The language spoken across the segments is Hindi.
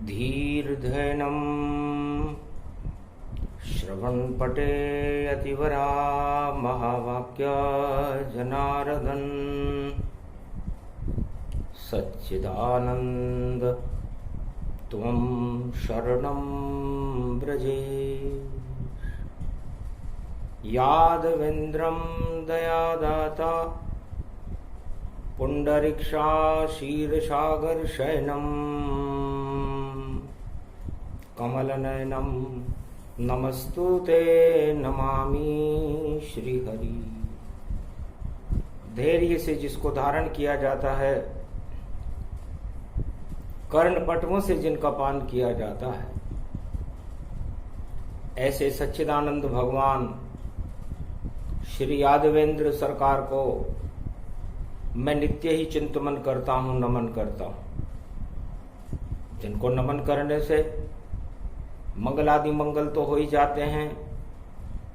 धीर्धैनं श्रवणपटे अतिवरा महावाक्य जनार्दन सच्चिदानंद त्वं शरणं व्रजे यादवेन्द्रं दयादाता पुंडरीक्षा क्षीरसागर शयनम कमलनयनम नमस्तुते नमामि श्रीहरि। धैर्य से जिसको धारण किया जाता है, कर्णपटवों से जिनका पान किया जाता है, ऐसे सच्चिदानंद भगवान श्री यादवेंद्र सरकार को मैं नित्य ही चिंतन करता हूं, नमन करता हूं। जिनको नमन करने से मंगलादि मंगल तो हो ही जाते हैं,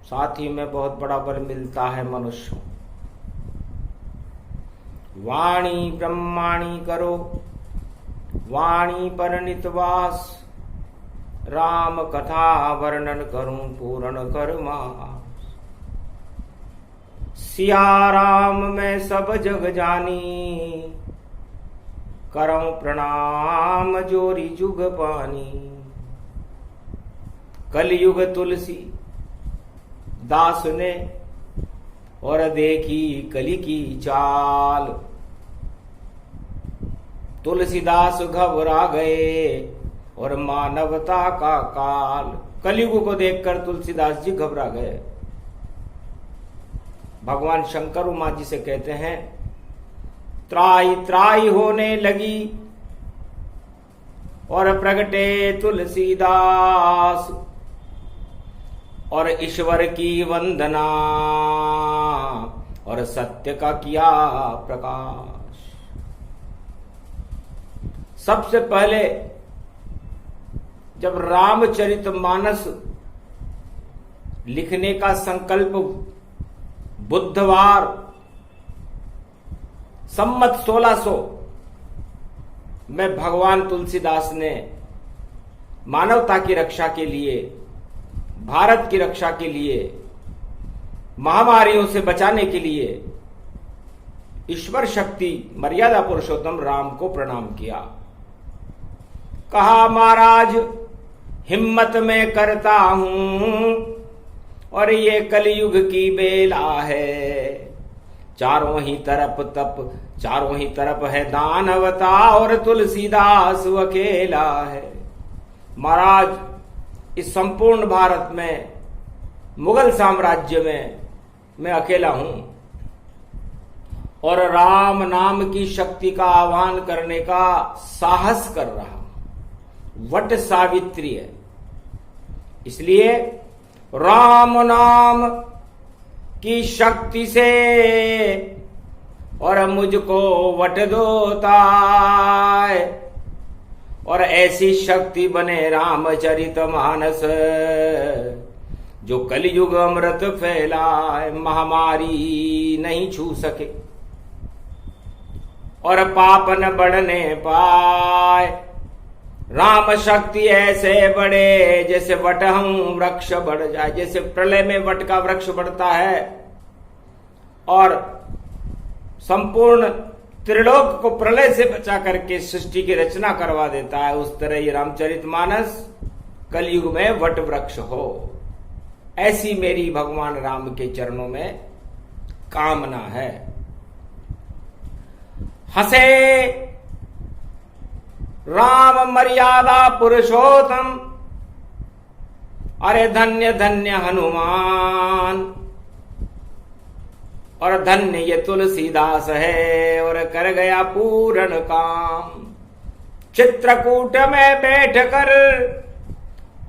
साथ ही में बहुत बड़ा बल मिलता है मनुष्य। वाणी ब्रह्माणी करो वाणी पर नितवास, राम कथा वर्णन करूं पूर्ण कर मास। सिया राम मैं सब जग जानी, करऊं प्रणाम जोरी जुग पानी। कलयुग तुलसी दास ने और देखी कली की चाल। तुलसीदास घबरा गए और मानवता का काल। कलयुग को देखकर तुलसीदास जी घबरा गए। भगवान शंकर उमा जी से कहते हैं, त्राई त्राई होने लगी और प्रगटे तुलसीदास, और ईश्वर की वंदना और सत्य का किया प्रकाश। सबसे पहले जब रामचरितमानस लिखने का संकल्प बुधवार संमत 1600 में भगवान तुलसीदास ने मानवता की रक्षा के लिए, भारत की रक्षा के लिए, महामारियों से बचाने के लिए ईश्वर शक्ति मर्यादा पुरुषोत्तम राम को प्रणाम किया। कहा, महाराज हिम्मत में करता हूं और ये कलयुग की बेला है। चारों ही तरफ तप, चारों ही तरफ है दानवता और तुलसीदास अकेला है। महाराज इस संपूर्ण भारत में, मुगल साम्राज्य में मैं अकेला हूं और राम नाम की शक्ति का आह्वान करने का साहस कर रहा हूं। वट सावित्री है, इसलिए राम नाम की शक्ति से और मुझको वट दोताय, और ऐसी शक्ति बने रामचरितमानस जो कलयुग अमृत फैलाए, महामारी नहीं छू सके और पाप न बढ़ने पाए। राम शक्ति ऐसे बढ़े जैसे वटहूं वृक्ष बढ़ जाए। जैसे प्रलय में वट का वृक्ष बढ़ता है और संपूर्ण त्रिलोक को प्रलय से बचा करके सृष्टि की रचना करवा देता है, उस तरह ये रामचरितमानस कलयुग में वट वृक्ष हो, ऐसी मेरी भगवान राम के चरणों में कामना है। हंसे राम मर्यादा पुरुषोत्तम, अरे धन्य धन्य हनुमान, और धन्य ये तुलसीदास है और कर गया पूर्ण काम। चित्रकूट में बैठकर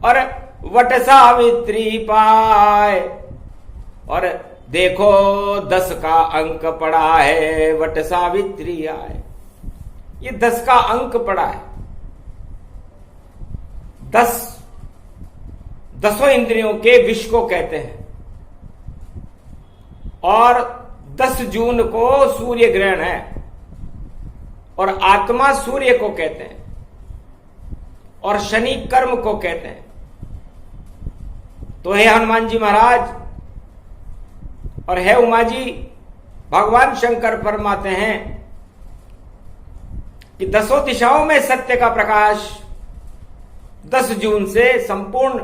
और वट सावित्री पाए, और देखो 10 का अंक पड़ा है, वट सावित्री आए। ये 10 का अंक पड़ा है। 10 इंद्रियों के विष को कहते हैं, और 10 जून को सूर्य ग्रहण है और आत्मा सूर्य को कहते हैं। और शनि कर्म को कहते हैं। तो हे हनुमान जी महाराज और हे उमा जी, भगवान शंकर फरमाते हैं कि 10 दिशाओं में सत्य का प्रकाश 10 जून से संपूर्ण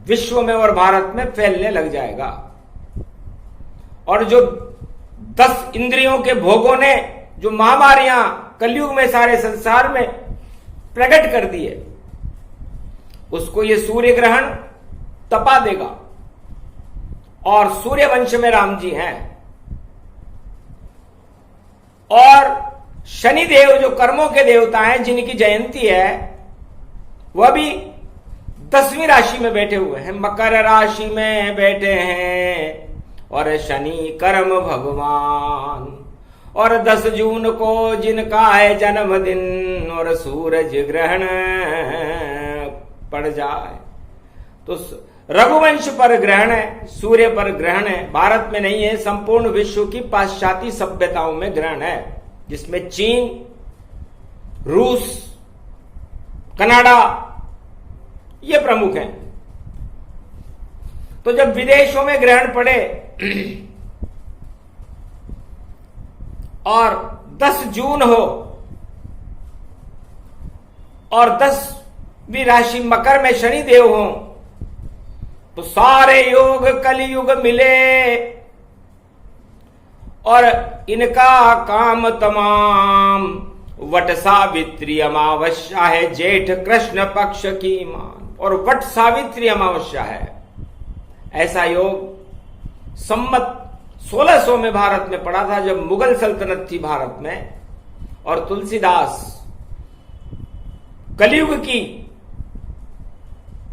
विश्व में और भारत में फैलने लग जाएगा। और जो 10 इंद्रियों के भोगों ने जो महामारियां कलयुग में सारे संसार में प्रकट कर दी है, उसको ये सूर्य ग्रहण तपा देगा। और सूर्य वंश में राम जी हैं। और शनिदेव जो कर्मों के देवता हैं, जिनकी जयंती है, वह भी 10वीं राशि में बैठे हुए हैं, मकर राशि में बैठे हैं। और शनि कर्म भगवान। और 10 जून को जिनका है जन्मदिन और सूरज ग्रहण पड़ जाए तो रघुवंश पर ग्रहण है, सूर्य पर ग्रहण है। भारत में नहीं है, संपूर्ण विश्व की पाश्चात्य सभ्यताओं में ग्रहण है, जिसमें चीन, रूस, कनाडा ये प्रमुख हैं। तो जब विदेशों में ग्रहण पड़े और 10 जून हो और 10वीं राशि मकर में शनि देव हो, तो सारे योग कलयुग मिले और इनका काम तमाम। वट सावित्री अमावस्या है, जेठ कृष्ण पक्ष की मान, और वट सावित्री अमावस्या है। ऐसा योग सम्मत 1600 में भारत में पड़ा था, जब मुगल सल्तनत थी भारत में। और तुलसीदास कलयुग की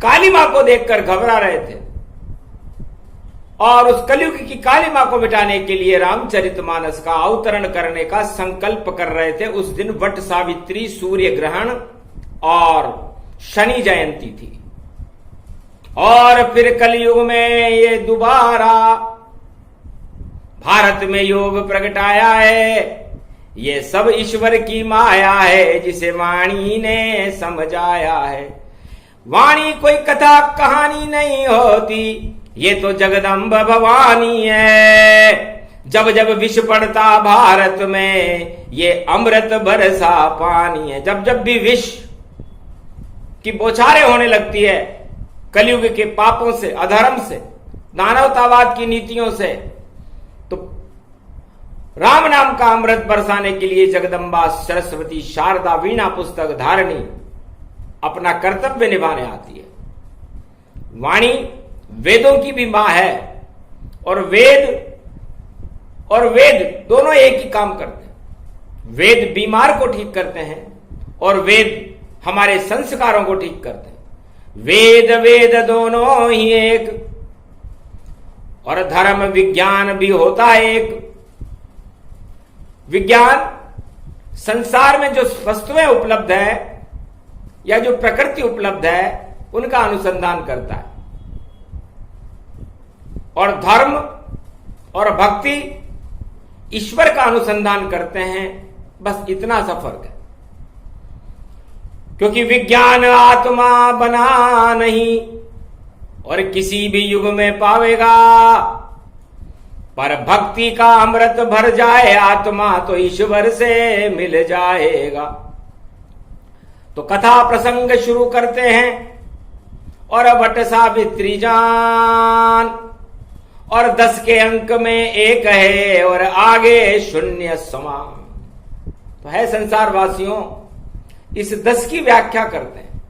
काली मां को देखकर घबरा रहे थे और उस कलयुग की काली मां को मिटाने के लिए रामचरितमानस का अवतरण करने का संकल्प कर रहे थे। उस दिन वट सावित्री, सूर्य ग्रहण और शनि जयंती थी। और फिर कलयुग में ये दोबारा भारत में योग प्रगटाया है। ये सब ईश्वर की माया है, जिसे वाणी ने समझाया है। वाणी कोई कथा कहानी नहीं होती, ये तो जगदम्ब भवानी है। जब जब विष पड़ता भारत में, ये अमृत बरसा पानी है। जब जब भी विष की बौछारें होने लगती है कलयुग के पापों से, अधर्म से, दानवतावाद की नीतियों से, तो राम नाम का अमृत बरसाने के लिए जगदम्बा सरस्वती शारदा वीणा पुस्तक धारणी अपना कर्तव्य निभाने आती है। वाणी वेदों की भी मां है, और वेद दोनों एक ही काम करते हैं। वेद बीमार को ठीक करते हैं और वेद हमारे संस्कारों को ठीक करते हैं। वेद दोनों ही एक, और धर्म विज्ञान भी होता है एक। विज्ञान संसार में जो वस्तुएं उपलब्ध है या जो प्रकृति उपलब्ध है, उनका अनुसंधान करता है। और धर्म और भक्ति ईश्वर का अनुसंधान करते हैं। बस इतना सा फर्क है, क्योंकि विज्ञान आत्मा बना नहीं और किसी भी युग में पावेगा, पर भक्ति का अमृत भर जाए आत्मा तो ईश्वर से मिल जाएगा। तो कथा प्रसंग शुरू करते हैं। और वट सावित्री जान, और 10 के अंक में 1 है और आगे शून्य समान। तो है संसार वासियों, इस 10 की व्याख्या करते हैं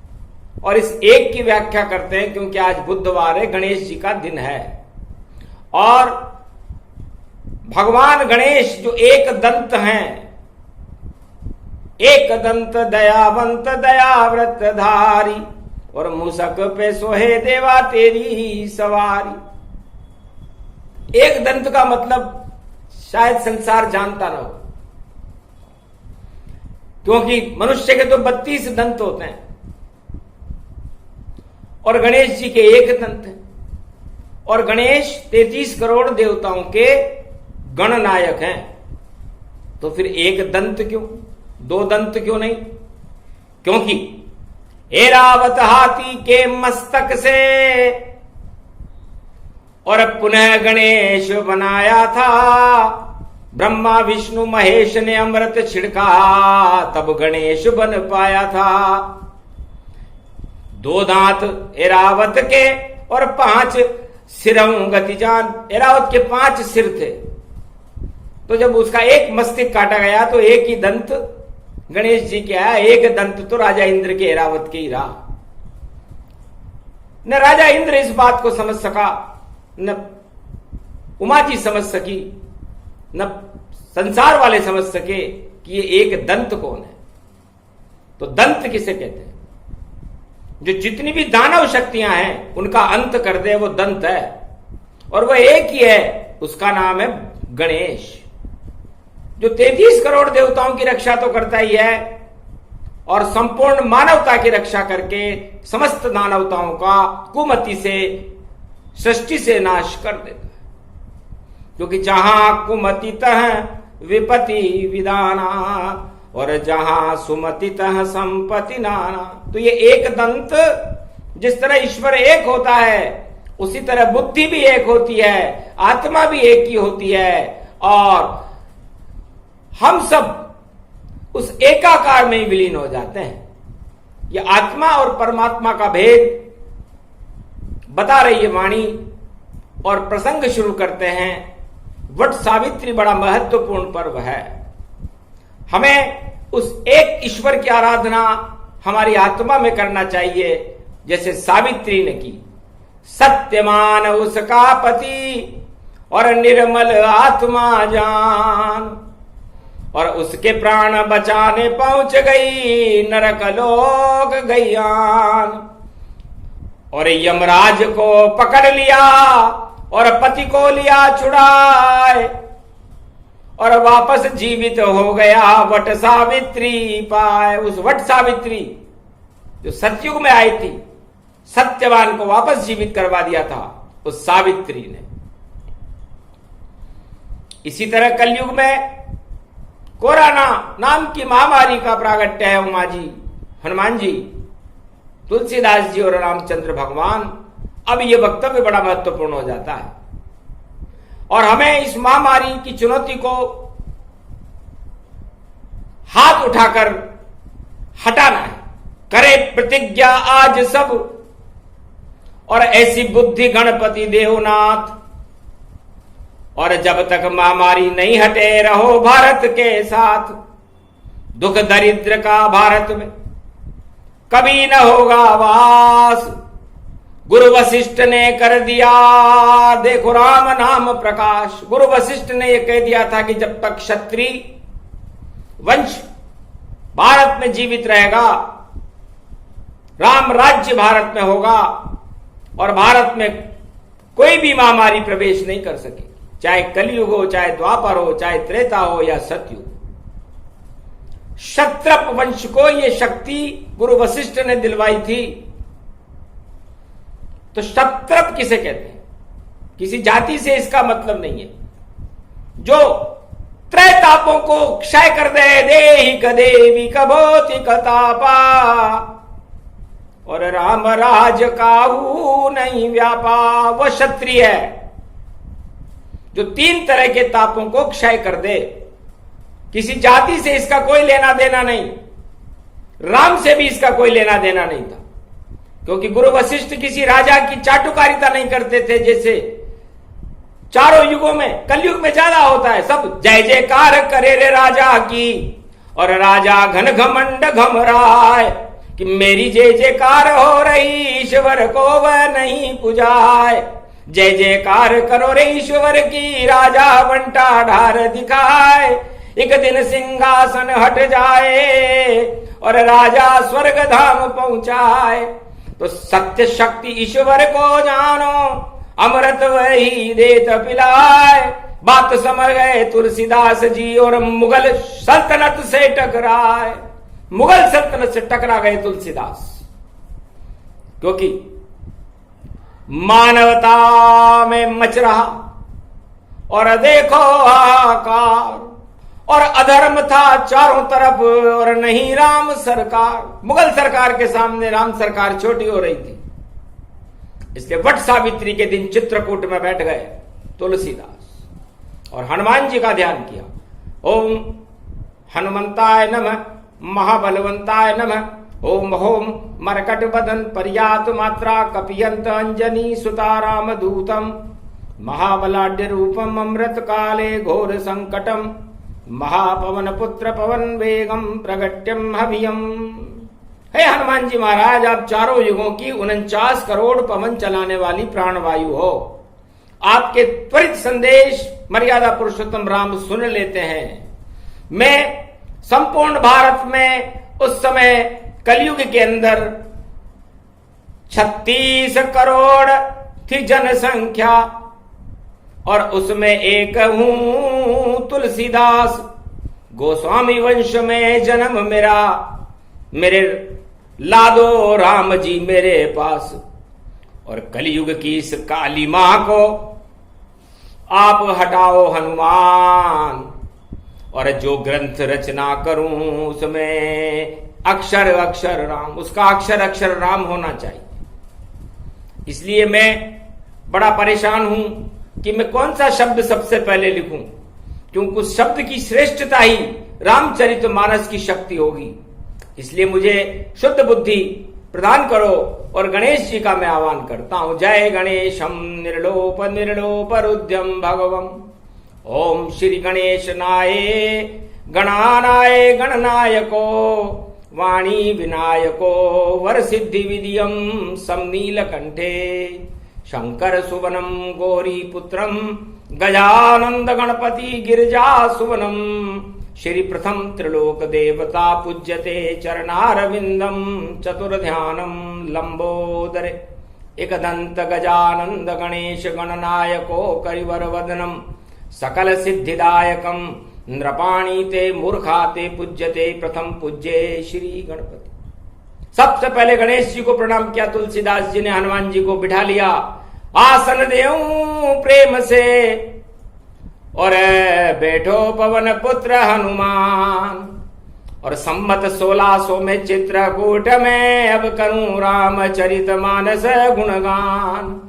और इस 1 की व्याख्या करते हैं, क्योंकि आज बुधवार है, गणेश जी का दिन है। और भगवान गणेश जो एक दंत हैं, एक दंत दयावंत दयाव्रत धारी, और मूसक पे सोहे देवा तेरी सवारी। एक दंत का मतलब शायद संसार जानता ना हो, क्योंकि मनुष्य के तो 32 दंत होते हैं और गणेश जी के 1 दंत है। और गणेश 33 करोड़ देवताओं के गणनायक हैं। तो फिर 1 दंत क्यों, 2 दंत क्यों नहीं? क्योंकि ऐरावत हाथी के मस्तक से और पुनः गणेश बनाया था। ब्रह्मा विष्णु महेश ने अमृत छिड़का, तब गणेश बन पाया था। 2 दांत ऐरावत के और 5 सिरों गतिजान। ऐरावत के 5 सिर थे, तो जब उसका एक मस्तिष्क काटा गया तो एक ही दंत गणेश जी के आया। एक दंत तो राजा इंद्र के ऐरावत के ही रहा। न राजा इंद्र इस बात को समझ सका, न उमा जी समझ सकी, न संसार वाले समझ सके कि ये एक दंत कौन है। तो दंत किसे कहते हैं? जो जितनी भी दानव शक्तियां हैं उनका अंत कर दे, वो दंत है। और वह एक ही है, उसका नाम है गणेश, जो 33 करोड़ देवताओं की रक्षा तो करता ही है और संपूर्ण मानवता की रक्षा करके समस्त मानवताओं का कुमति से, सृष्टि से नाश कर देता है। क्योंकि जहां कुमति तह विपति विदाना और जहां सुमति तह संपत्ति नाना। तो ये एक दंत, जिस तरह ईश्वर एक होता है उसी तरह बुद्धि भी एक होती है, आत्मा भी एक ही होती है, और हम सब उस एकाकार में ही विलीन हो जाते हैं। ये आत्मा और परमात्मा का भेद बता रही है वाणी। और प्रसंग शुरू करते हैं। वट सावित्री बड़ा महत्वपूर्ण पर्व है। हमें उस एक ईश्वर की आराधना हमारी आत्मा में करना चाहिए, जैसे सावित्री ने की। सत्यमान उसका पति और निर्मल आत्मा जान, और उसके प्राण बचाने पहुंच गई नरक लोक गईयान। और यमराज को पकड़ लिया और पति को लिया छुड़ाए, और वापस जीवित हो गया वट सावित्री पाए। उस वट सावित्री जो सतयुग में आई थी, सत्यवान को वापस जीवित करवा दिया था उस सावित्री ने। इसी तरह कलयुग में कोरोना नाम की महामारी का प्रागट्य है। उमा जी, हनुमान जी, तुलसीदास जी और रामचंद्र भगवान। अब यह वक्तव्य बड़ा महत्वपूर्ण हो जाता है और हमें इस महामारी की चुनौती को हाथ उठाकर हटाना है। करे प्रतिज्ञा आज सब, और ऐसी बुद्धि गणपति देवनाथ। और जब तक महामारी नहीं हटे रहो भारत के साथ। दुख दरिद्र का भारत में कभी न होगा वास। गुरु वशिष्ठ ने कर दिया देखो राम नाम प्रकाश। गुरु वशिष्ठ ने यह कह दिया था कि जब तक क्षत्रिय वंश भारत में जीवित रहेगा, राम राज्य भारत में होगा और भारत में कोई भी महामारी प्रवेश नहीं कर सकेगी। चाहे कलयुग हो, चाहे द्वापर हो, चाहे त्रेता हो या सतयुग। क्षत्रप वंश को यह शक्ति गुरु वशिष्ठ ने दिलवाई थी। तो क्षत्रप किसे कहते हैं? किसी जाति से इसका मतलब नहीं है। जो त्रैतापों को क्षय कर दे, देहि कदेवी कभौतिक तापा, और राम राज काहू नहीं व्यापा। वह क्षत्रिय है जो 3 तरह के तापों को क्षय कर दे। किसी जाति से इसका कोई लेना देना नहीं, राम से भी इसका कोई लेना देना नहीं था, क्योंकि गुरु वशिष्ठ किसी राजा की चाटुकारिता नहीं करते थे। जैसे चारों युगों में, कलयुग में ज्यादा होता है, सब जय जयकार करे रे राजा की, और राजा घन घमंड घमराए कि मेरी जय जयकार हो रही, ईश्वर को वह नहीं पुजाए। जय जयकार करो रे ईश्वर की, राजा बंटा ढार दिखाए। एक दिन सिंहासन हट जाए और राजा स्वर्ग धाम पहुंचाए। तो सत्य शक्ति ईश्वर को जानो, अमृत वही देत पिलाए। बात समझ गए तुलसीदास जी और मुगल सल्तनत से टकराए। मुगल सल्तनत से टकरा गए तुलसीदास, क्योंकि मानवता में मच रहा और देखो हाहाकार। और अधर्म था चारों तरफ और नहीं राम सरकार। मुगल सरकार के सामने राम सरकार छोटी हो रही थी। इसलिए वट सावित्री के दिन चित्रकूट में बैठ गए तुलसीदास और हनुमान जी का ध्यान किया। ओम हनुमंताय नमः, महाबलवंताय नमः। ओम होम मरकट बदन पर्यात मात्रा कपियंत अंजनी सुताराम दूतम महाबलाढ्य रूपम अमृत काले घोर संकटम महापवन पुत्र पवन वेगम प्रगट्यम हवियम। हे हनुमान जी महाराज, आप चारों युगों की 49 करोड़ पवन चलाने वाली प्राणवायु हो। आपके त्वरित संदेश मर्यादा पुरुषोत्तम राम सुन लेते हैं। मैं संपूर्ण भारत में उस समय कलयुग के अंदर 36 करोड़ थी जनसंख्या और उसमें एक हूं तुलसीदास। गोस्वामी वंश में जन्म मेरा, मेरे लादो राम जी मेरे पास। और कलयुग की इस काली मां को आप हटाओ हनुमान, और जो ग्रंथ रचना करूं उसमें अक्षर अक्षर राम, उसका अक्षर अक्षर राम होना चाहिए। इसलिए मैं बड़ा परेशान हूं कि मैं कौन सा शब्द सबसे पहले लिखूं, क्योंकि उस शब्द की श्रेष्ठता ही रामचरितमानस की शक्ति होगी। इसलिए मुझे शुद्ध बुद्धि प्रदान करो और गणेश जी का मैं आह्वान करता हूं। जय गणेशम निर्लोप निर्लोप रुद्यम भगवम। ओम श्री गणेश नाय गणानाय गणनायको वाणी विनायको वर सिद्धि विदियम समनील कंठे शंकर सुवनम गौरी पुत्रम गजानंद गणपति गिरिजा सुवनम। श्री प्रथम त्रिलोक देवता पूज्यते चरणारविंदम चतुर्ध्यानम लंबोदरे एकदंत गजानंद गणेश गणनायको करिवर वदनम सकल सिद्धिदायकम नृपाणी ते मूर्खा ते पूज्यते प्रथम पूज्ये श्री गणपति। सबसे पहले गणेश जी को प्रणाम किया। तुलसीदास जी ने हनुमान जी को बिठा लिया आसन देऊं प्रेम से, और बैठो पवन पुत्र हनुमान। और संमत 1600 में चित्रकूट में अब करूं रामचरित मानस गुणगान।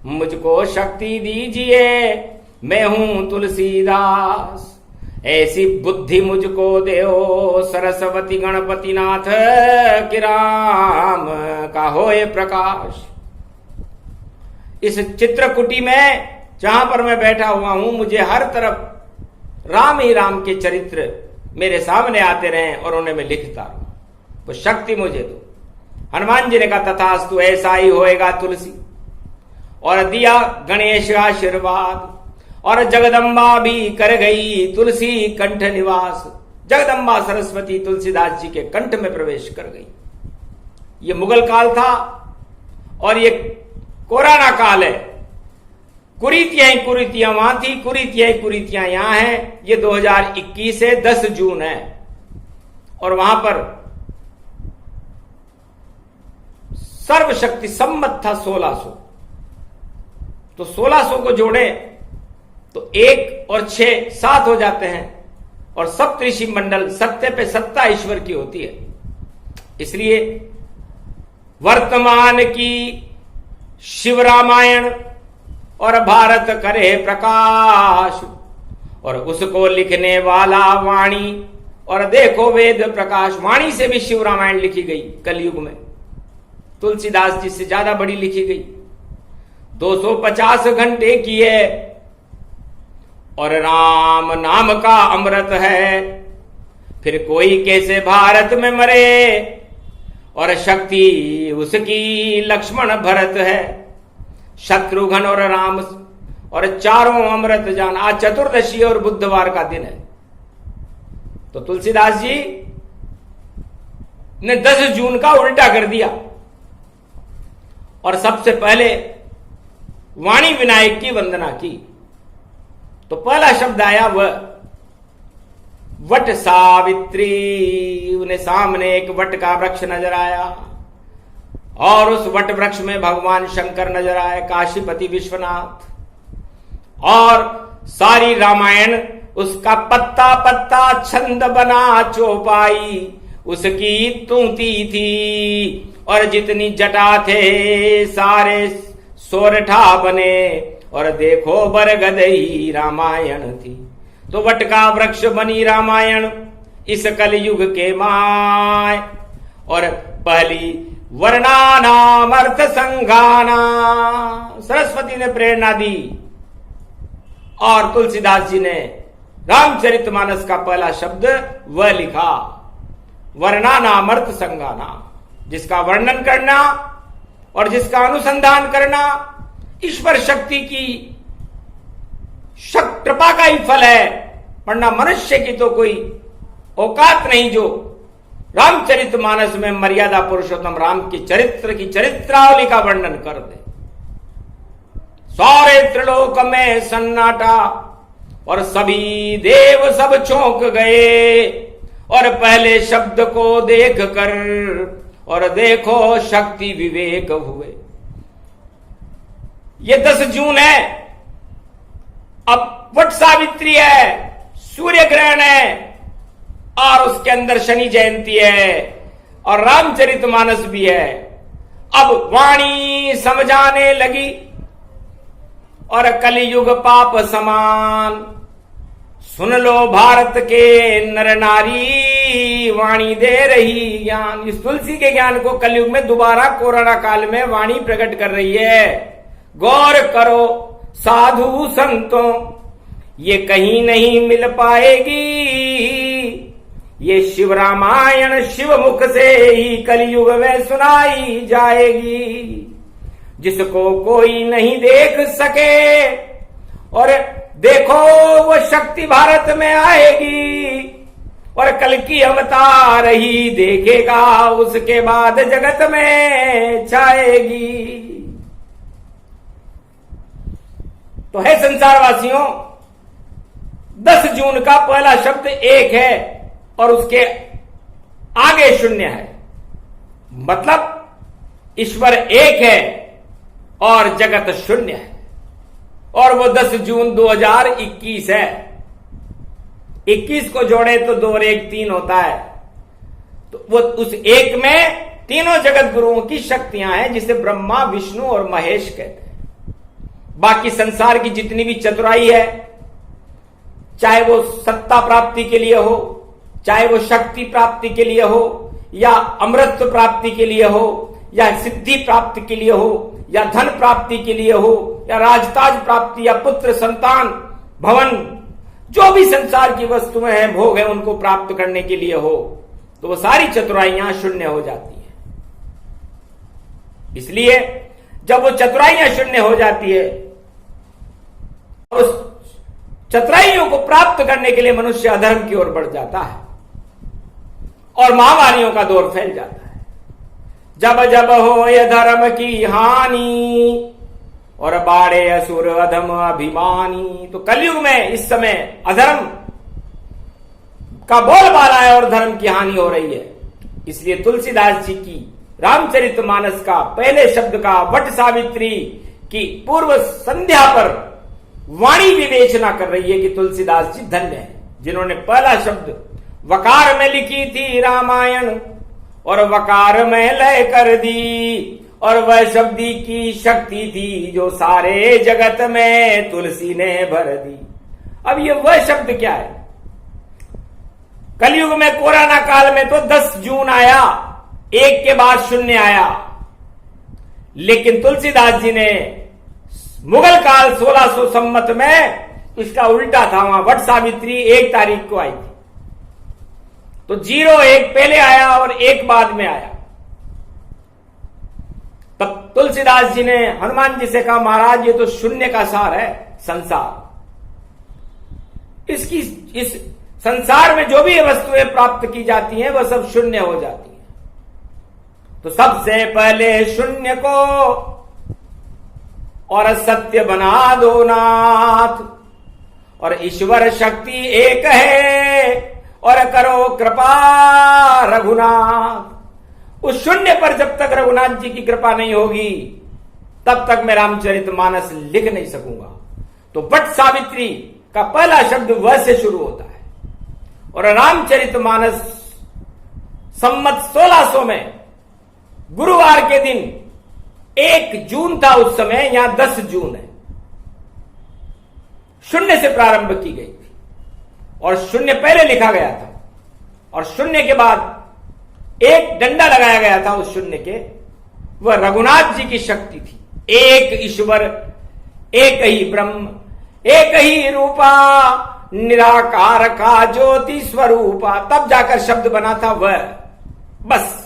मुझको शक्ति दीजिए मैं हूं तुलसीदास, ऐसी बुद्धि मुझको देओ सरस्वती गणपति नाथ कि राम का होए प्रकाश। इस चित्रकुटी में जहां पर मैं बैठा हुआ हूं, मुझे हर तरफ राम ही राम के चरित्र मेरे सामने आते रहें और उन्हें मैं लिखता रहूं। तो शक्ति मुझे दो। हनुमान जी ने कहा तथास्तु, ऐसा ही होएगा तुलसी। और दिया गणेश आशीर्वाद, और जगदम्बा भी कर गई तुलसी कंठ निवास। जगदम्बा सरस्वती तुलसीदास जी के कंठ में प्रवेश कर गई। ये मुगल काल था और ये कोरोना काल है। कुरीतियां ही कुरीतियां वहां थी, कुरीतियां ही कुरीतियां यहां हैं। ये 2021 है, 10 जून है, और वहां पर सर्वशक्ति सम्मत था 1600। तो 1600 को जोड़े तो 1 और 6 7 हो जाते हैं। और सप्तऋषि मंडल सत्य पे सत्ता ईश्वर की होती है। इसलिए वर्तमान की शिव रामायण और भारत करे प्रकाश, और उसको लिखने वाला वाणी। और देखो वेद प्रकाश, वाणी से भी शिव रामायण लिखी गई कलयुग में, तुलसीदास जी से ज्यादा बड़ी लिखी गई। 250 घंटे की है और राम नाम का अमृत है। फिर कोई कैसे भारत में मरे, और शक्ति उसकी लक्ष्मण भरत है। शत्रुघ्न और राम और चारों अमृत जान। आज चतुर्दशी और बुधवार का दिन है। तो तुलसीदास जी ने 10 जून का उल्टा कर दिया और सबसे पहले वाणी विनायक की वंदना की। तो पहला शब्द आया वट सावित्री। उन्हें सामने एक वट का वृक्ष नजर आया और उस वट वृक्ष में भगवान शंकर नजर आए, काशीपति विश्वनाथ। और सारी रामायण उसका पत्ता पत्ता छंद बना चौपाई, उसकी तूती थी और जितनी जटा थे सारे सोरठा बने, और देखो बरगद ही रामायण थी। तो वट का वृक्ष बनी रामायण इस कलयुग के माय, और पहली वर्णा नाम अर्थ संघाना, सरस्वती ने प्रेरणा दी और तुलसीदास जी ने रामचरितमानस का पहला शब्द वह लिखा, वर्णा नाम अर्थ संघाना, जिसका वर्णन करना और जिसका अनुसंधान करना ईश्वर शक्ति की कृपा का ही फल है, वरना मनुष्य की तो कोई औकात नहीं जो रामचरितमानस में मर्यादा पुरुषोत्तम राम की चरित्र की चरित्रावली का वर्णन कर दे। सारे त्रिलोक में सन्नाटा और सभी देव सब चौंक गए, और पहले शब्द को देख कर और देखो शक्ति विवेक हुए। ये 10 जून है, अब वट सावित्री है, सूर्य ग्रहण है, और उसके अंदर शनि जयंती है और रामचरितमानस भी है। अब वाणी समझाने लगी और कलियुग पाप समान, सुन लो भारत के नर नारी, वाणी दे रही ज्ञान। इस तुलसी के ज्ञान को कलयुग में दोबारा कोरोना काल में वाणी प्रकट कर रही है। गौर करो साधु संतों, ये कहीं नहीं मिल पाएगी, ये शिव रामायण शिव मुख से ही कलयुग में सुनाई जाएगी। जिसको कोई नहीं देख सके और देखो वो शक्ति भारत में आएगी, और कल की अवतार ही देखेगा, उसके बाद जगत में छाएगी। तो है संसारवासियों, 10 जून का पहला शब्द एक है और उसके आगे शून्य है, मतलब ईश्वर एक है और जगत शून्य है, और वो 10 जून 2021 है। 21 को जोड़े तो 2 और 1 3 होता है, तो वो उस एक में तीनों जगत गुरुओं की शक्तियां हैं, जिसे ब्रह्मा विष्णु और महेश कहते हैं। बाकी संसार की जितनी भी चतुराई है, चाहे वो सत्ता प्राप्ति के लिए हो, चाहे वो शक्ति प्राप्ति के लिए हो, या अमृत प्राप्ति के लिए हो, या सिद्धि प्राप्ति के लिए हो, या धन प्राप्ति के लिए हो, या राजताज प्राप्ति, या पुत्र संतान भवन, जो भी संसार की वस्तुएं हैं भोग है उनको प्राप्त करने के लिए हो, तो वो सारी चतुराइयां शून्य हो जाती है। इसलिए जब वो चतुराइयां शून्य हो जाती है, उस चतुराइयों को प्राप्त करने के लिए मनुष्य अधर्म की ओर बढ़ जाता है और महामारियों का दौर फैल जाता है। जब जब हो ये धर्म की हानि और बाड़े असुर अधम अभिमानी। तो कलयुग में इस समय अधर्म का बोलबाला है और धर्म की हानि हो रही है। इसलिए तुलसीदास जी की रामचरितमानस का पहले शब्द का वट सावित्री की पूर्व संध्या पर वाणी विवेचना कर रही है कि तुलसीदास जी धन्य है, जिन्होंने पहला शब्द वकार में लिखी थी रामायण और वकार में लय कर दी, और वह शब्दी की शक्ति थी जो सारे जगत में तुलसी ने भर दी। अब ये वह शब्द क्या है? कलयुग में कोरोना काल में तो 10 जून आया, एक के बाद शून्य आया, लेकिन तुलसीदास जी ने मुगल काल 1600 संवत में इसका उल्टा था। वहां वट सावित्री 1 तारीख को आई थी, तो 0 1 पहले आया और 1 बाद में आया। तब तुलसीदास जी ने हनुमान जी से कहा, महाराज ये तो शून्य का सार है संसार, इस संसार में जो भी वस्तुएं प्राप्त की जाती हैं वह सब शून्य हो जाती हैं। तो सबसे पहले शून्य को और सत्य बना दो नाथ, और ईश्वर शक्ति एक है और करो कृपा रघुनाथ। उस शून्य पर जब तक रघुनाथ जी की कृपा नहीं होगी तब तक मैं रामचरितमानस लिख नहीं सकूंगा। तो वट सावित्री का पहला शब्द व से शुरू होता है। और रामचरितमानस संवत 1600 में गुरुवार के दिन 1 जून था उस समय, यहां 10 जून है, शून्य से प्रारंभ की गई थी और शून्य पहले लिखा गया था और शून्य के बाद एक डंडा लगाया गया था उस शून्य के, वह रघुनाथ जी की शक्ति थी। एक ईश्वर, एक ही ब्रह्म, एक ही रूपा, निराकार का ज्योति स्वरूपा, तब जाकर शब्द बना था वह। बस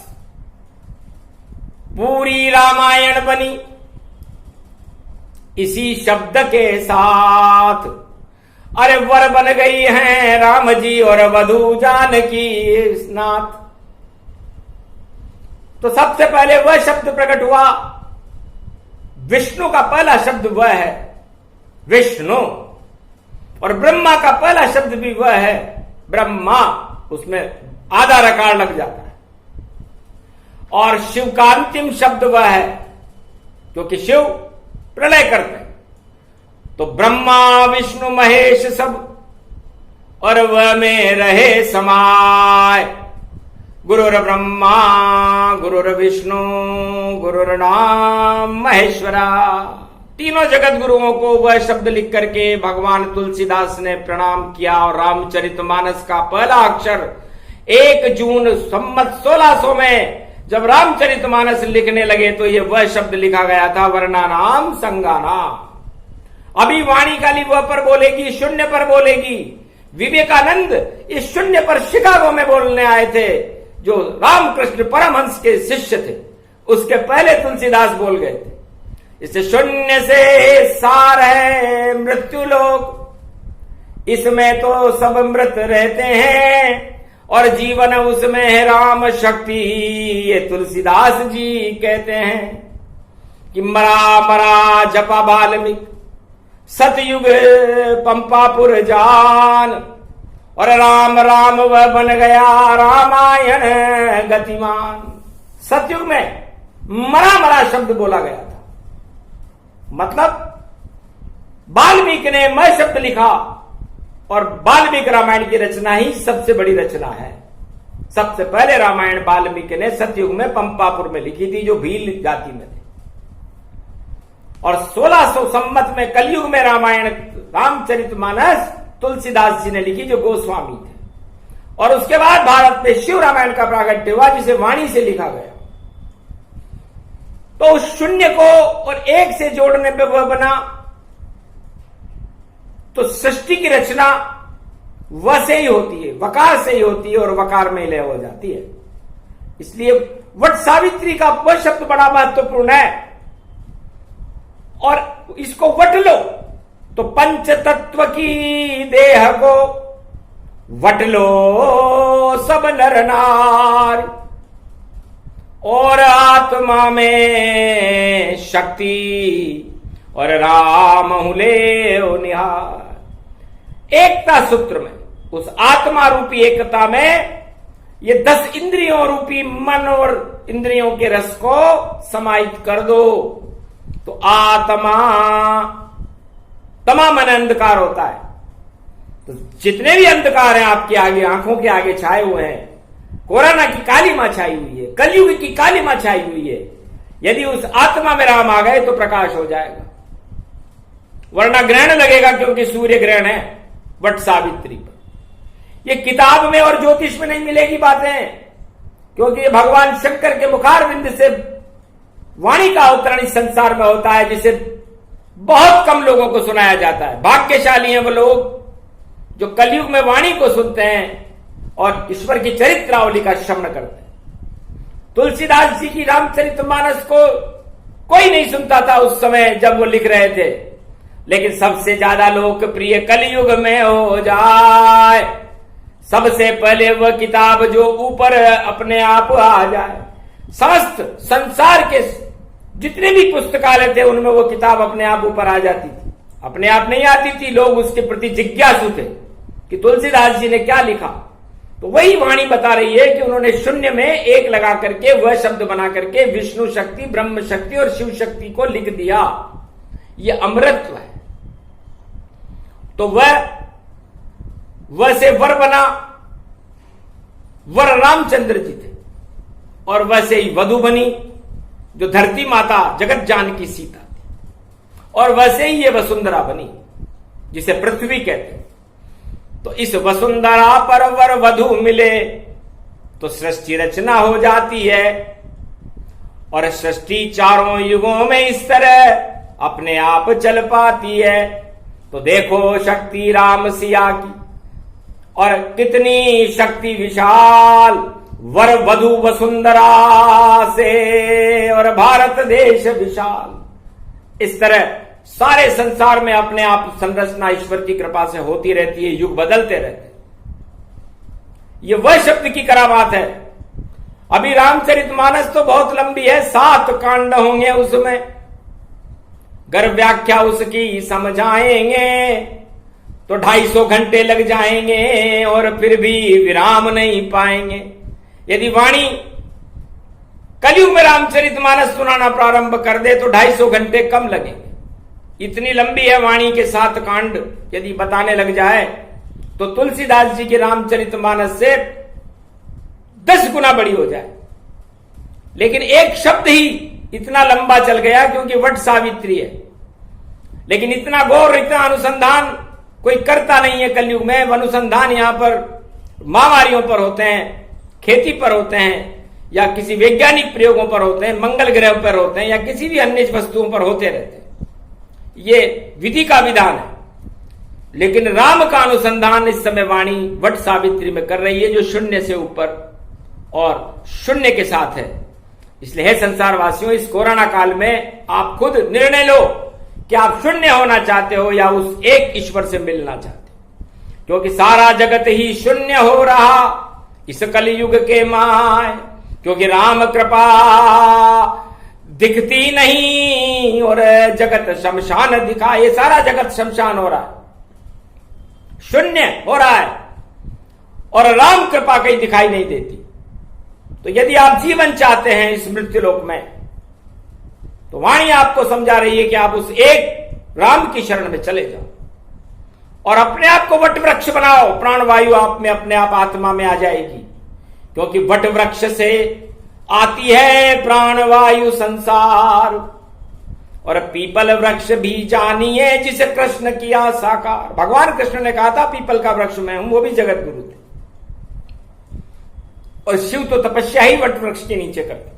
पूरी रामायण बनी इसी शब्द के साथ। अरे वर बन गई हैं राम जी और वधू जानकी नाथ। तो सबसे पहले वह शब्द प्रकट हुआ। विष्णु का पहला शब्द वह है, विष्णु। और ब्रह्मा का पहला शब्द भी वह है, ब्रह्मा। उसमें आधा रकार लग जाता है। और शिव का अंतिम शब्द वह है, क्योंकि शिव प्रलय करते हैं। तो ब्रह्मा विष्णु महेश सब और वह में रहे समाय। गुरुर ब्रह्मा गुरुर्विष्णु गुरुर्नाम महेश्वरा। तीनों जगत गुरुओं को वह शब्द लिख करके भगवान तुलसीदास ने प्रणाम किया। और रामचरितमानस का पहला अक्षर 1 जून संवत 1600 में जब रामचरितमानस लिखने लगे तो यह वह शब्द लिखा गया था, वर्णानाम संगानाम। अभी वाणी काली वह पर बोलेगी, शून्य पर बोलेगी। विवेकानंद इस शून्य पर शिकागो में बोलने आए थे, जो रामकृष्ण परमहंस के शिष्य थे। उसके पहले तुलसीदास बोल गए थे। इस शून्य से सार है मृत्यु लोक, इसमें तो सब मृत रहते हैं और जीवन उसमें है राम शक्ति। ये तुलसीदास जी कहते हैं कि मरा मरा जपा वाल्मीकि सतयुग पंपापुर जान। और राम राम वह बन गया रामायण गतिमान। सतयुग में मरा मरा शब्द बोला गया था, मतलब वाल्मीकि ने मैं शब्द लिखा। और वाल्मीकि रामायण की रचना ही सबसे बड़ी रचना है। सबसे पहले रामायण वाल्मीकि ने सतयुग में पंपापुर में लिखी थी, जो भील जाति में थे। और 1600 संवत में कलयुग में रामायण रामचरितमानस तुलसीदास जी ने लिखी, जो गोस्वामी थे। और उसके बाद भारत में शिव रामायण का प्रागट्य हुआ, जिसे वाणी से लिखा गया। तो उस शून्य को और एक से जोड़ने पे वह बना। तो सृष्टि की रचना व से ही होती है, वकार से ही होती है और वकार में लय हो जाती है। इसलिए वट सावित्री का वह शब्द बड़ा महत्वपूर्ण है। और इसको वट लो तो पंच तत्व की देह को वट लो सब नर नार। और आत्मा में शक्ति और राम हुले निहार। एकता सूत्र में, उस आत्मा रूपी एकता में ये 10 इंद्रियों रूपी मन और इंद्रियों के रस को समाहित कर दो तो आत्मा तमाम अंधकार होता है। तो जितने भी अंधकार हैं आपके आगे, आंखों के आगे छाए हुए हैं, कोरोना की काली मां छाई हुई है, कलयुग की काली मां छाई हुई है, यदि उस आत्मा में राम आ गए तो प्रकाश हो जाएगा। वरना ग्रहण लगेगा, क्योंकि सूर्य ग्रहण है वट सावित्री पर। ये किताब में और ज्योतिष में नहीं मिलेगी बातें, क्योंकि ये भगवान शंकर के मुखार बिंद से वाणी का अवतरण इस संसार में होता है, जिसे बहुत कम लोगों को सुनाया जाता है। भाग्यशाली हैं वो लोग जो कलयुग में वाणी को सुनते हैं और ईश्वर की चरित्रावली का श्रवण करते हैं। तुलसीदास जी की रामचरितमानस को कोई नहीं सुनता था उस समय जब वो लिख रहे थे, लेकिन सबसे ज्यादा लोकप्रिय कलयुग में हो जाए, सबसे पहले वह किताब जो ऊपर अपने आप आ जाए। समस्त संसार के जितने भी पुस्तकालय थे उनमें वो किताब अपने आप ऊपर आ जाती थी। अपने आप नहीं आती थी, लोग उसके प्रति जिज्ञासु थे कि तुलसीदास जी ने क्या लिखा। तो वही वाणी बता रही है कि उन्होंने शून्य में एक लगा करके वह शब्द बना करके विष्णु शक्ति, ब्रह्म शक्ति और शिव शक्ति को लिख दिया। यह अमृतत्व है। तो वह वैसे वर बना, वर रामचंद्र जी थे, और वैसे ही वधु बनी जो धरती माता जगत जानकी सीता थी, और वैसे ही ये वसुंधरा बनी जिसे पृथ्वी कहते हैं। तो इस वसुंधरा पर वर वधु मिले तो सृष्टि रचना हो जाती है, और सृष्टि चारों युगों में इस तरह अपने आप चल पाती है। तो देखो शक्ति राम सिया की, और कितनी शक्ति विशाल, वर वधु वसुंधरा से, और भारत देश विशाल। इस तरह सारे संसार में अपने आप संरचना ईश्वर की कृपा से होती रहती है, युग बदलते रहते हैं। ये वह शब्द की करामात है। अभी रामचरितमानस तो बहुत लंबी है, 7 कांड होंगे उसमें, अगर व्याख्या उसकी समझाएंगे तो 250 घंटे लग जाएंगे और फिर भी विराम नहीं पाएंगे। यदि वाणी कलयुग में रामचरितमानस सुनाना प्रारंभ कर दे तो 250 घंटे कम लगेंगे। इतनी लंबी है वाणी के 7 कांड, यदि बताने लग जाए तो तुलसीदास जी के रामचरितमानस से 10 गुना बड़ी हो जाए। लेकिन एक शब्द ही इतना लंबा चल गया क्योंकि वट सावित्री है। लेकिन इतना गौर, इतना अनुसंधान कोई करता नहीं है कलयुग में। अनुसंधान यहां पर महामारियों पर होते हैं, खेती पर होते हैं, या किसी वैज्ञानिक प्रयोगों पर होते हैं, मंगल ग्रह पर होते हैं, या किसी भी अन्य वस्तुओं पर होते रहते हैं। ये विधि का विधान है। लेकिन राम का अनुसंधान इस समय वाणी वट सावित्री में कर रही है, जो शून्य से ऊपर और शून्य के साथ है। इसलिए हे संसार वासियों, इस कोरोना काल में आप खुद निर्णय लो कि आप शून्य होना चाहते हो या उस एक ईश्वर से मिलना चाहते हो, क्योंकि सारा जगत ही शून्य हो रहा इस कलयुग के माय, क्योंकि राम कृपा दिखती नहीं और जगत शमशान दिखा। ये सारा जगत शमशान हो रहा है, शून्य हो रहा है, और राम कृपा कहीं दिखाई नहीं देती। तो यदि आप जीवन चाहते हैं इस मृत्युलोक में, तो वाणी आपको समझा रही है कि आप उस एक राम की शरण में चले जाओ और अपने आप को वट वृक्ष बनाओ। प्राणवायु आप में अपने आप आत्मा में आ जाएगी, क्योंकि वट वृक्ष से आती है प्राणवायु संसार। और पीपल वृक्ष भी जानिए जिसे कृष्ण किया साकार। भगवान कृष्ण ने कहा था पीपल का वृक्ष मैं हूं, वो भी जगत गुरु थे। और शिव तो तपस्या ही वट वृक्ष के नीचे करते।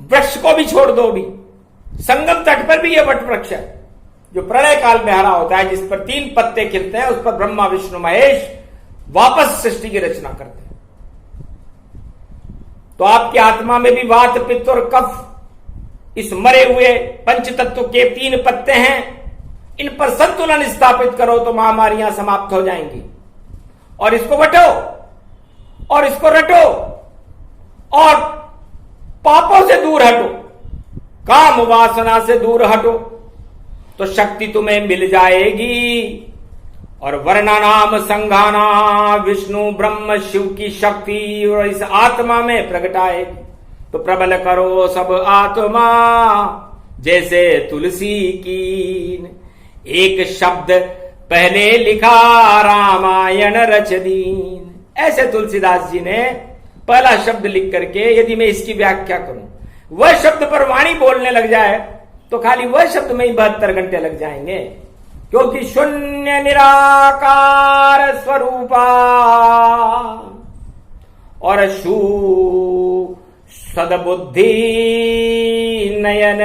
वृक्ष को भी छोड़ दो, भी संगम तट पर भी यह वट वृक्ष है जो प्रलय काल में हरा होता है, जिस पर 3 पत्ते खिलते हैं। उस पर ब्रह्मा विष्णु महेश वापस सृष्टि की रचना करते हैं। तो आपकी आत्मा में भी वात पित्त और कफ, इस मरे हुए पंच तत्व के 3 पत्ते हैं। इन पर संतुलन स्थापित करो तो महामारियां समाप्त हो जाएंगी। और इसको बटो और इसको रटो और पापों से दूर हटो, काम वासना से दूर हटो, तो शक्ति तुम्हें मिल जाएगी। और वर्णा नाम संघाना विष्णु ब्रह्म शिव की शक्ति और इस आत्मा में प्रगटाएगी। तो प्रबल करो सब आत्मा जैसे तुलसी की। एक शब्द पहले लिखा रामायण रच दीन। ऐसे तुलसीदास जी ने पहला शब्द लिख करके, यदि मैं इसकी व्याख्या करूं, वह शब्द पर वाणी बोलने लग जाए तो खाली वह शब्द में ही 72 घंटे लग जाएंगे, क्योंकि शून्य निराकार स्वरूपा और शू सदबुद्धि नयन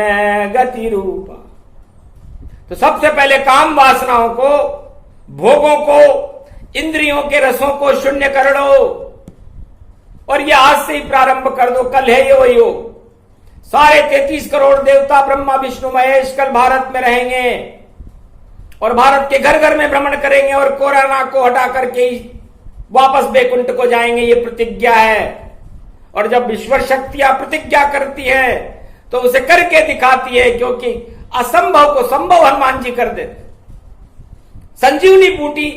गति रूपा। तो सबसे पहले काम वासनाओं को, भोगों को, इंद्रियों के रसों को शून्य कर लो। और ये आज से ही प्रारंभ कर दो, कल है ये वही हो। सारे 33 करोड़ देवता ब्रह्मा विष्णु महेश कल भारत में रहेंगे और भारत के घर घर में भ्रमण करेंगे और कोरोना को हटा करके वापस बैकुंठ को जाएंगे। ये प्रतिज्ञा है। और जब ईश्वर शक्तियां प्रतिज्ञा करती है तो उसे करके दिखाती है, क्योंकि असंभव को संभव हनुमान जी कर देते। संजीवनी बूटी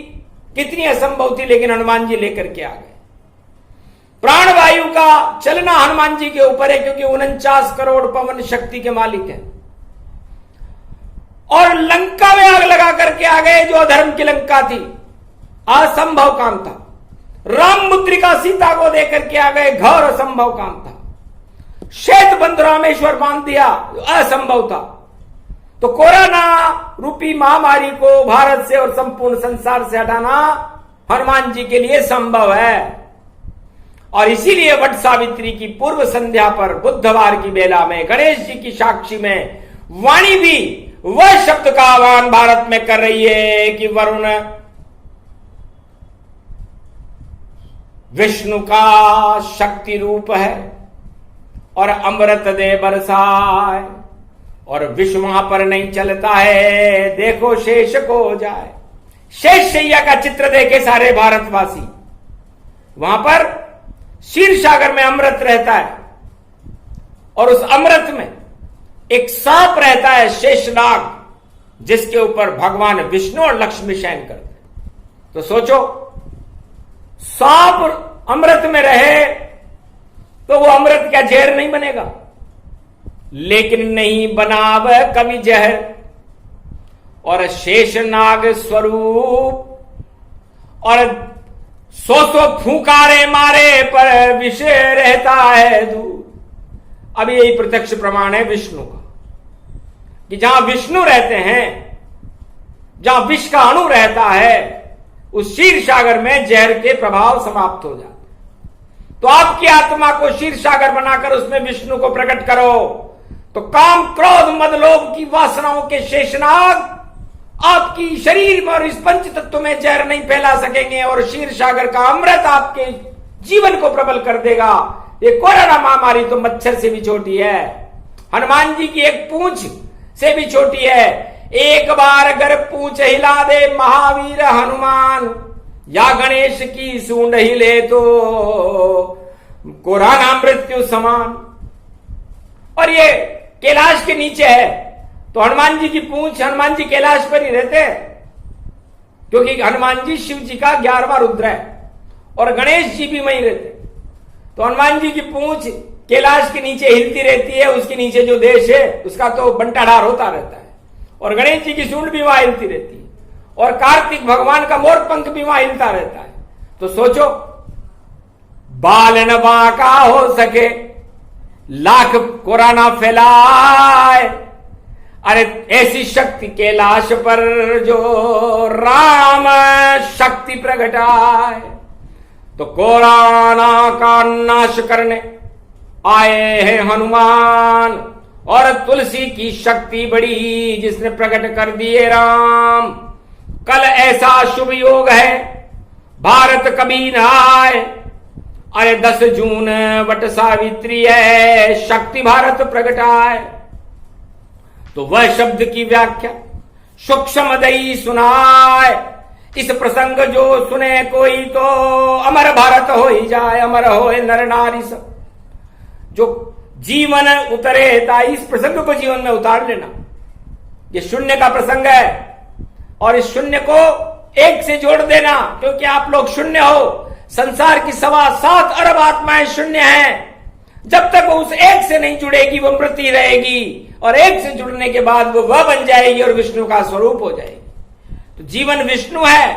कितनी असंभव थी, लेकिन हनुमान जी लेकर के आ गए। प्राणवायु का चलना हनुमान जी के ऊपर है, क्योंकि 49 करोड़ पवन शक्ति के मालिक हैं। और लंका में आग लगा करके आ गए, जो अधर्म की लंका थी। असंभव काम था। राम मुद्रिका सीता को देकर के आ गए, घोर असंभव काम था। श्वेत बंधु रामेश्वर बांध दिया, असंभव था। तो कोरोना रूपी महामारी को भारत से और संपूर्ण संसार से हटाना हनुमान जी के लिए संभव है। और इसीलिए वट सावित्री की पूर्व संध्या पर बुधवार की बेला में गणेश जी की साक्षी में वाणी भी वह शब्द का आह्वान भारत में कर रही है कि वरुण विष्णु का शक्ति रूप है और अमृत दे बरसाए, और विष्णु वहां पर नहीं चलता है, देखो शेष को जाए। शेष शैया का चित्र देखे सारे भारतवासी। वहां पर क्षीर सागर में अमृत रहता है और उस अमृत में एक सांप रहता है, शेषनाग, जिसके ऊपर भगवान विष्णु और लक्ष्मी शयन करते हैं। तो सोचो, सांप अमृत में रहे तो वो अमृत क्या जहर नहीं बनेगा? लेकिन नहीं बना वह कवि जहर, और शेषनाग स्वरूप और सौ फूकारे मारे पर विषय रहता है दूर। अब यही प्रत्यक्ष प्रमाण है विष्णु का, कि जहां विष्णु रहते हैं, जहां विष का अणु रहता है, उस क्षीर सागर में जहर के प्रभाव समाप्त हो जाते। तो आपकी आत्मा को क्षीर सागर बनाकर उसमें विष्णु को प्रकट करो, तो काम क्रोध मद लोभ की वासनाओं के शेषनाग आपकी शरीर में और इस पंच तत्व में जहर नहीं फैला सकेंगे, और क्षीर सागर का अमृत आपके जीवन को प्रबल कर देगा। ये कोरोना महामारी तो मच्छर से भी छोटी है, हनुमान जी की एक पूंछ से भी छोटी है। एक बार अगर पूंछ हिला दे महावीर हनुमान, या गणेश की सूंड हिले तो कोरोना मृत्यु समान। और ये कैलाश के नीचे है, तो हनुमान जी की पूंछ, हनुमान जी कैलाश पर ही रहते हैं, क्योंकि हनुमान जी शिव जी का 11वां रुद्र है और गणेश जी भी वहीं रहते। तो हनुमान जी की पूंछ कैलाश के नीचे हिलती रहती है, उसके नीचे जो देश है उसका तो बंटाढार होता रहता है, और गणेश जी की सूंड भी वहां हिलती रहती है, और कार्तिक भगवान का मोर पंख भी वहां हिलता रहता है। तो सोचो, बाल न बांका हो सके, लाख कोरोना फैलाए, अरे ऐसी शक्ति कैलाश पर जो राम शक्ति प्रगटाए। तो कोरोना का नाश करने आए हैं हनुमान, और तुलसी की शक्ति बड़ी जिसने प्रकट कर दिए राम। कल ऐसा शुभ योग है भारत कभी न आए, अरे 10 जून वट सावित्री है, शक्ति भारत प्रगटाए। तो वह शब्द की व्याख्या सूक्ष्म दई सुनाए, इस प्रसंग जो सुने कोई तो अमर भारत हो ही जाए, अमर हो नर नारी सब। जो जीवन उतरे ता इस प्रसंग को जीवन में उतार लेना। ये शून्य का प्रसंग है, और इस शून्य को एक से जोड़ देना, क्योंकि आप लोग शून्य हो। संसार की 7.25 अरब आत्माएं शून्य हैं। जब तक वो उस एक से नहीं जुड़ेगी वो मृत ही रहेगी, और एक से जुड़ने के बाद वो वह बन जाएगी और विष्णु का स्वरूप हो जाएगी। तो जीवन विष्णु है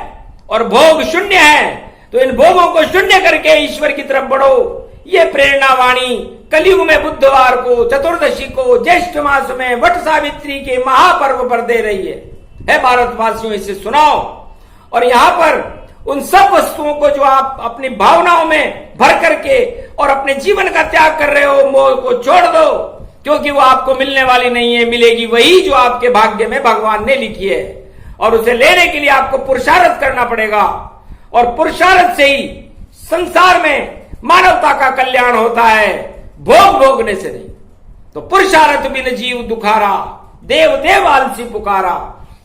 और भोग शून्य है, तो इन भोगों को शून्य करके ईश्वर की तरफ बढ़ो। ये प्रेरणा वाणी कलयुग में बुधवार को, चतुर्दशी को, ज्येष्ठ मास में वट सावित्री के महापर्व पर दे रही है भारतवासियों, इसे सुनाओ। और यहां पर उन सब वस्तुओं को जो आप अपनी भावनाओं में भर करके और अपने जीवन का त्याग कर रहे हो, मोह को छोड़ दो, क्योंकि वो आपको मिलने वाली नहीं है। मिलेगी वही जो आपके भाग्य में भगवान ने लिखी है, और उसे लेने के लिए आपको पुरुषार्थ करना पड़ेगा, और पुरुषार्थ से ही संसार में मानवता का कल्याण होता है, भोग भोगने से नहीं। तो पुरुषार्थ बिन जीव दुखारा, देव देव आलसी पुकारा।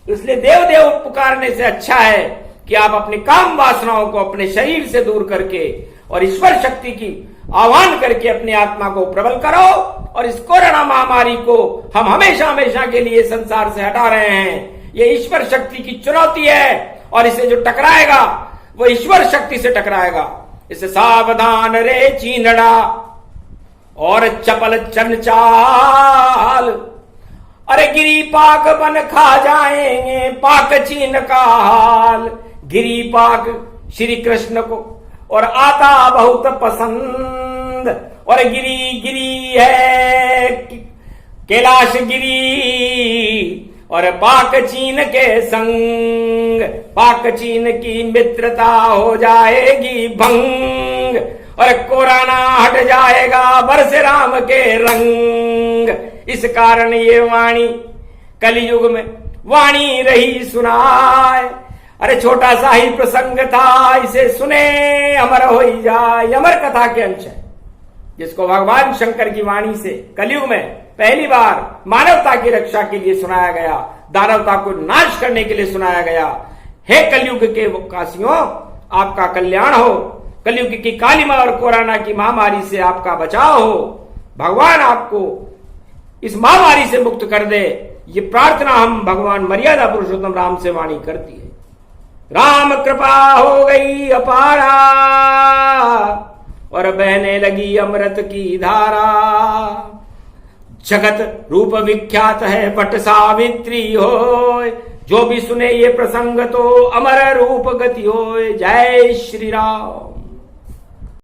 इसलिए देव देव पुकारने से अच्छा है कि आप अपनी काम वासनाओं को अपने शरीर से दूर करके और ईश्वर शक्ति की आह्वान करके अपनी आत्मा को प्रबल करो। और इस कोरोना महामारी को हम हमेशा हमेशा के लिए संसार से हटा रहे हैं। ये ईश्वर शक्ति की चुनौती है, और इसे जो टकराएगा वो ईश्वर शक्ति से टकराएगा। इसे सावधान रे चीनड़ा और चपल चंचाल, अरे गिरी पाक बन खा जाएंगे पाक चीन का हाल। गिरी पाक श्री कृष्ण को और आता बहुत पसंद। और गिरी गिरी है कैलाश गिरी और पाक चीन के संग। पाक चीन की मित्रता हो जाएगी भंग और कोराना हट जाएगा बरस राम के रंग। इस कारण ये वाणी कलयुग में वाणी रही सुनाए। अरे छोटा सा ही प्रसंग था, इसे सुने अमर हो ही जाए। अमर कथा के अंश है जिसको भगवान शंकर की वाणी से कलयुग में पहली बार मानवता की रक्षा के लिए सुनाया गया, दानवता को नाश करने के लिए सुनाया गया। हे कलयुग के वासियों, आपका कल्याण हो। कलयुग की कालिमा और कोरोना की महामारी से आपका बचाव हो। भगवान आपको इस महामारी से मुक्त कर दे, ये प्रार्थना हम भगवान मर्यादा पुरुषोत्तम राम से वाणी करती है। राम कृपा हो गई अपारा और बहने लगी अमृत की धारा। जगत रूप विख्यात है बट सावित्री होय। जो भी सुने ये प्रसंग तो अमर रूप गति होय। जय श्री राम।